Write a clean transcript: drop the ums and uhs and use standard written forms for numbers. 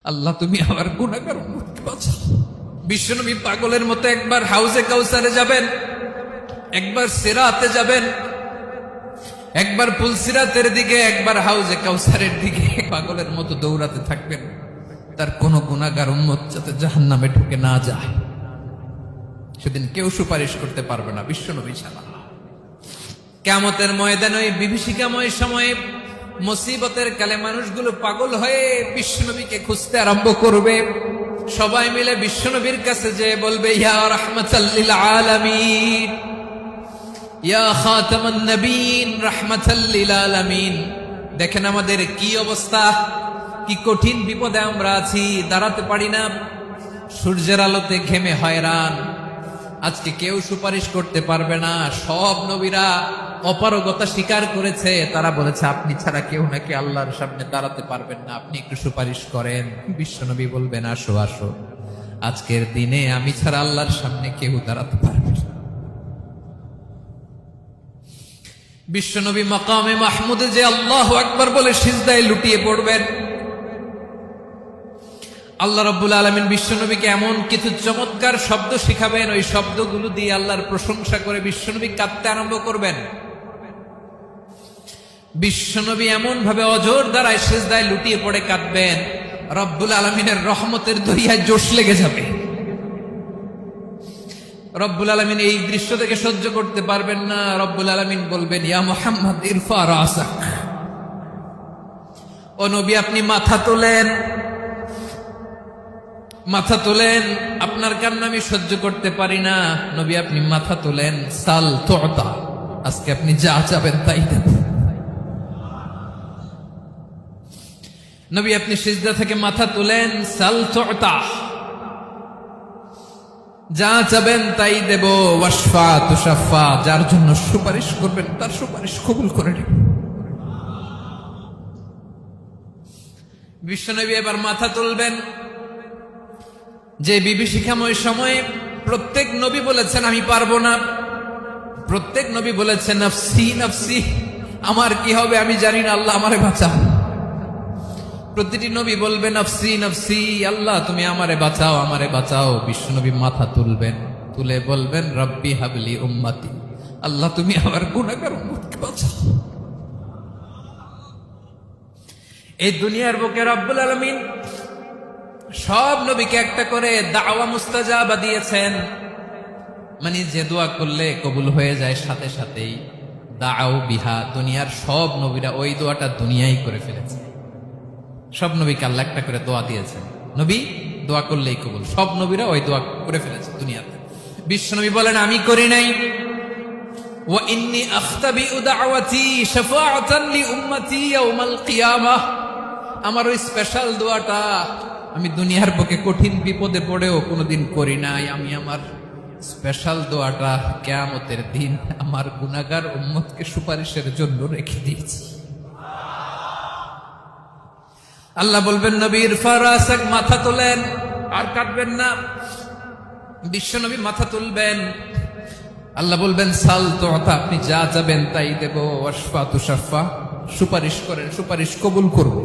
আল্লাহ তুমি আমার গুনাহগার উম্মতকে বাঁচাও। বিশ্বনবী পাগলের মতো একবার হাউজে কাউসারে যাবেন, একবার সিরাতে যাবেন, একবার পুলসিরাতের দিকে, একবার হাউজে কাউসারের দিকে পাগলের মতো দৌড়াতে থাকবেন, তার কোন গুনাহগার উম্মত যাতে জাহান্নামে ঢুকে না যায়। সেদিন কেউ সুপারিশ করতে পারবে না বিশ্বনবী ছাড়া। কিয়ামতের ময়দানে ওই বিভীষিকাময় সময়ে মুসিবতের কালে মানুষগুলো পাগল হয়ে বিশ্বনবীকে খুঁজতে আরম্ভ করবে। সবাই মিলে বিশ্বনবীর কাছে যেয়ে বলবে, ইয়া রাহমাতাল লিল আলামিন, ইয়া খাতামান নবীন, রাহমাতাল লিল আলামিন। দেখেন আমাদের কি অবস্থা, কি কঠিন বিপদে আমরা আছি, দাঁড়াতে পারি না, সূর্যের আলোতে ঘেমে হয়রান। আজকে কেউ সুপারিশ করতে পারবে না। সব নবীরা অপারগতা স্বীকার করেছে, তারা বলেছে আপনি ছাড়া কেউ নাকি আল্লাহর সামনে দাঁড়াতে পারবেন না, আপনি একটু সুপারিশ করেন। বিশ্বনবী বলবেন, আসো আসো, আজকের দিনে আমি ছাড়া আল্লাহর সামনে কেউ দাঁড়াতে পারবে না। বিশ্বনবী মাকামে মাহমুদে যে আল্লাহু আকবার বলে সিজদায় লুটিয়ে পড়বেন, আল্লাহ রাব্বুল আলামিন বিশ্বনবীকে এমন কিছু চমৎকার শব্দ শিখাবেন, ওই শব্দগুলো দিয়ে আল্লাহর প্রশংসা করে বিশ্বনবী কাঁদতে আরম্ভ করবেন। বিশ্বনবী এমন ভাবে অজর দ্বারায় সিজদায় লুটিয়ে পড়ে কাঁদবেন, রব্বুল আলামিনের রহমতের দরিয়ায় জোশ লেগে যাবে। রব্বুল আলামিন এই দৃশ্য থেকে সহ্য করতে পারবেন না। রব্বুল আলামিন বলবেন, ইয়া মুহাম্মদ ইরফা রাসাক, ও নবী আপনি মাথা তোলেন, মাথা তোলেন, আপনার কান্না আমি সহ্য করতে পারি না। নবী আপনি মাথা তোলেন, সাল তুতা, আজকে আপনি যা চাবেন তাই দেব। নবী আপনি সিজদা থেকে মাথা তুলেন, সাল তুতা, যা চাবেন তাই দেব। ওয়াশফা তুশাফা, যার জন্য সুপারিশ করবেন তার সুপারিশ কবুল করে নেব। বিশ্বনবী এবার মাথা তুলবেন। যে বিভীষিকাময় সময়ে প্রত্যেক নবী বলেছেন আমি পারবো না, প্রত্যেক নবী বলেছেন নফসি নফসি, আমার কি হবে আমি জানি না, আল্লাহ আমারে বাঁচাও। প্রতিটি নবী বলবে নফসি নফসি, আল্লাহ তুমি আমারে বাঁচাও, আমারে বাঁচাও। বিশ্বনবী মাথা তুলবেন, তুলে বলবেন রব্বি হাবলি উম্মতি, আল্লাহ তুমি আমার গুনাহগার উম্মতকে বাঁচাও। এই দুনিয়ার বুকে রব্বুল আলামিন সব নবীকে একটা করে দাওয়া মুস্তাজাবা দিয়েছেন, মানে যে দোয়া করলে কবুল হয়ে যায় সাথে সাথেই। দাও বিহা, দুনিয়ার সব নবীরা ওই দোয়াটা দুনিয়ায় করে ফেলেছে। সব নবীকে আল্লাহ একটা করে দোয়া দিয়েছেন, নবী দোয়া করলেই কবুল। সব নবীরা ওই দোয়া করে ফেলেছে দুনিয়াতে। বিশ্বনবী বলেন আমি করি নাই। ওয়া ইন্নী আখতাবিউ দাওয়াতি শাফাআতান লি উম্মতি ইয়াউমাল কিয়ামাহ, আমার ওই স্পেশাল দোয়াটা আমি দুনিয়ার বুকে কঠিন বিপদে পড়েও কোনোদিন করি নাই। আমি আমার স্পেশাল দোয়াটা কিয়ামতের দিন আমার গুনাহগার উম্মতকে সুপারিশের জন্য রেখে দিয়েছি। আল্লাহ বলবেন নবীর ফারাসাক, মাথা তোলেন, আর কাটবেন না। বিশ্বনবী মাথা তুলবেন, আল্লাহ বলবেন সাল তুতা, আপনি যা চাবেন তাই দেব। ওয়াশফা তুশাফা, সুপারিশ করেন, সুপারিশ কবুল করব।